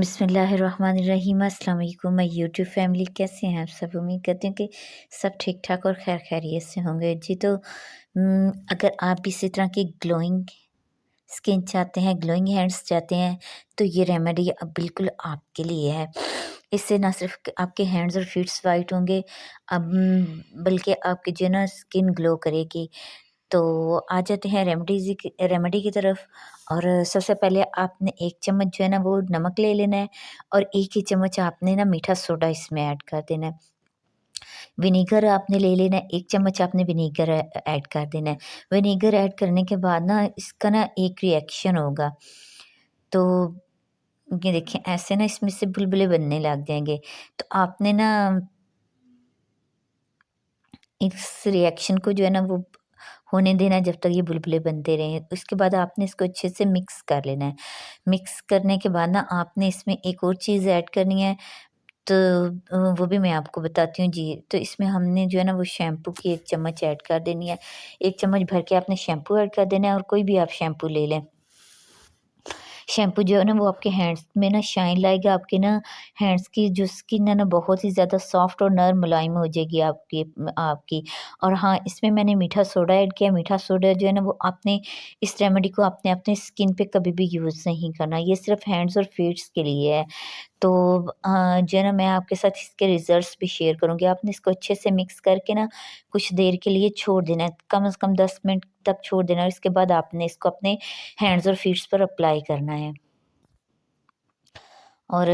बिस्मिल्लाहिर्रहमानिर्रहीम। अस्सलाम वालेकुम माय यूट्यूब फैमिली, कैसे हैं आप सब? उम्मीद करती हूँ कि सब ठीक ठाक और खैर खैरियत से होंगे जी। तो अगर आप भी इसी तरह की ग्लोइंग स्किन चाहते हैं, ग्लोइंग हैंड्स चाहते हैं, तो ये रेमेडी अब बिल्कुल आपके लिए है। इससे ना सिर्फ आपके हैंड्स और फीट्स वाइट होंगे, अब बल्कि आपकी जो है ना स्किन ग्लो करेगी। तो आ जाते हैं रेमेडी की तरफ। और सबसे पहले आपने 1 चम्मच जो है ना वो नमक ले लेना है, और 1 ही चम्मच आपने ना मीठा सोडा इसमें ऐड कर देना है। विनेगर आपने ले लेना है, 1 चम्मच आपने विनेगर ऐड कर देना है। विनेगर ऐड करने के बाद ना इसका ना एक रिएक्शन होगा, तो ये देखिए ऐसे ना इसमें से बुलबुले बनने लग जाएँगे। तो आपने ना इस रिएक्शन को जो है ना वो होने देना है जब तक ये बुलबुले बनते रहें। उसके बाद आपने इसको अच्छे से मिक्स कर लेना है। मिक्स करने के बाद ना आपने इसमें एक और चीज़ ऐड करनी है, तो वो भी मैं आपको बताती हूँ जी। तो इसमें हमने जो है ना वो शैम्पू की 1 चम्मच ऐड कर देनी है। 1 चम्मच भर के आपने शैम्पू ऐड कर देना है, और कोई भी आप शैम्पू ले लें। शैम्पू जो है ना वो आपके हैंड्स में ना शाइन लाएगा, आपके ना हैंड्स की जो स्किन है ना बहुत ही ज़्यादा सॉफ्ट और नर्म मुलायम हो जाएगी आपकी। और हाँ, इसमें मैंने मीठा सोडा ऐड किया। मीठा सोडा जो है ना वो आपने इस रेमेडी को आपने अपने स्किन पे कभी भी यूज़ नहीं करना, ये सिर्फ़ हैंड्स और फीट्स के लिए है। तो जो है ना मैं आपके साथ इसके रिज़ल्ट्स भी शेयर करूँगी। आपने इसको अच्छे से मिक्स करके ना कुछ देर के लिए छोड़ देना है, कम से कम 10 मिनट तक छोड़ देना है, और इसके बाद आपने इसको अपने हैंड्स और फीट्स पर अप्लाई करना है। और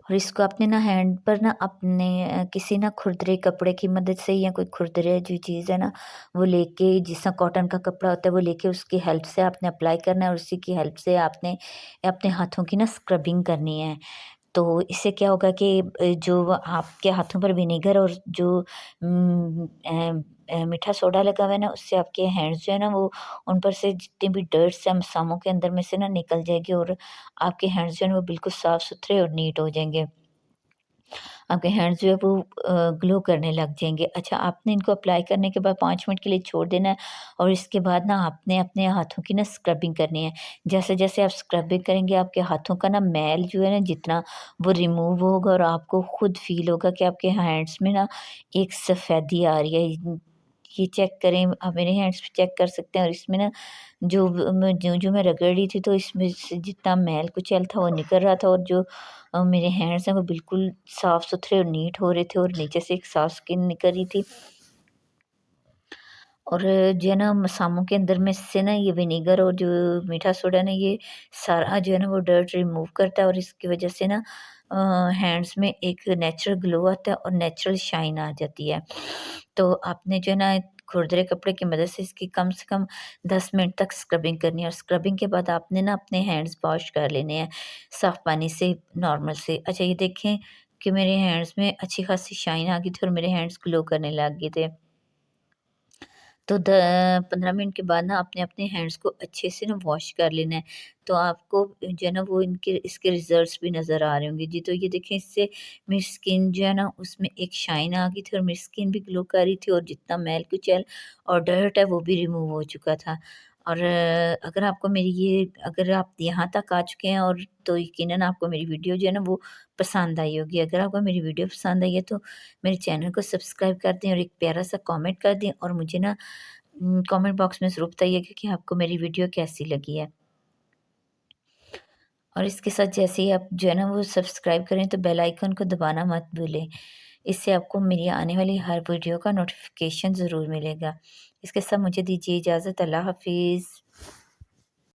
और इसको अपने ना हैंड पर ना अपने किसी ना खुरदरे कपड़े की मदद से, या कोई खुरदरे जो चीज़ है ना वो लेके, जिस तरह कॉटन का कपड़ा होता है वो लेके उसकी हेल्प से आपने अप्लाई करना है, और उसी की हेल्प से आपने अपने हाथों की ना स्क्रबिंग करनी है। तो इससे क्या होगा कि जो आपके हाथों पर विनेगर और जो मीठा सोडा लगा हुआ है ना, उससे आपके हैंड्स जो है ना वो उन पर से जितनी भी डर्ट्स हैं मसामों के अंदर में से ना निकल जाएगी, और आपके हैंड्स जो है ना वो बिल्कुल साफ सुथरे और नीट हो जाएंगे। आपके हैंड्स जो है वो ग्लो करने लग जाएँगे। अच्छा, आपने इनको अप्लाई करने के बाद 5 मिनट के लिए छोड़ देना है, और इसके बाद ना आपने अपने हाथों की ना स्क्रबिंग करनी है। जैसे-जैसे आप स्क्रबिंग करेंगे, आपके हाथों का ना मैल जो है ना जितना, वो रिमूव होगा, और आपको खुद फ़ील होगा कि आपके हैंड्स में ना एक सफ़ेदी आ रही है। ये चेक करें, आप मेरे हैंड्स पे चेक कर सकते हैं, और इसमें ना जो मैं रगड़ रही थी, तो इसमें से जितना मैल-कुचैल था वो निकल रहा था, और जो मेरे हैंड्स हैं वो बिल्कुल साफ-सुथरे और नीट हो रहे थे, और नीचे से एक साफ स्किन निकल रही थी। और जो है ना मसामों के अंदर में से ना ये विनेगर और जो मीठा सोडा है ना, ये सारा जो है ना वो डर्ट रिमूव करता है, और इसकी वजह से ना हैंड्स में एक नेचुरल ग्लो आता है और नेचुरल शाइन आ जाती है। तो आपने जो है ना खुरदरे कपड़े की मदद से इसकी कम से कम 10 मिनट तक स्क्रबिंग करनी है, और स्क्रबिंग के बाद आपने ना अपने हैंड्स वॉश कर लेने हैं साफ़ पानी से, नॉर्मल से। अच्छा, ये देखें कि मेरे हैंड्स में अच्छी खासी शाइन आ गई थी, और मेरे हैंड्स ग्लो करने लग गए थे। तो 15 मिनट के बाद ना आपने अपने हैंड्स को अच्छे से ना वॉश कर लेना है। तो आपको जो है ना वो इनके इसके रिज़ल्ट्स भी नज़र आ रहे होंगे जी। तो ये देखें, इससे मेरी स्किन जो है ना उसमें एक शाइन आ गई थी, और मेरी स्किन भी ग्लो कर रही थी, और जितना मैल-कुचैल और डर्ट है वो भी रिमूव हो चुका था। और अगर आप यहाँ तक आ चुके हैं, और तो यकीनन आपको मेरी वीडियो जो है ना वो पसंद आई होगी। अगर आपको मेरी वीडियो पसंद आई है, तो मेरे चैनल को सब्सक्राइब कर दें, और एक प्यारा-सा कमेंट कर दें, और मुझे ना कमेंट बॉक्स में ज़रूर बताइएगा कि आपको मेरी वीडियो कैसी लगी है। और इसके साथ जैसे ही आप जो है ना वो सब्सक्राइब करें, तो बेल आइकन को दबाना मत भूलें। इससे आपको मेरी आने वाली हर वीडियो का नोटिफ़िकेशन ज़रूर मिलेगा। इसके साथ मुझे दीजिए इजाज़त। अल्लाह हाफ़िज़।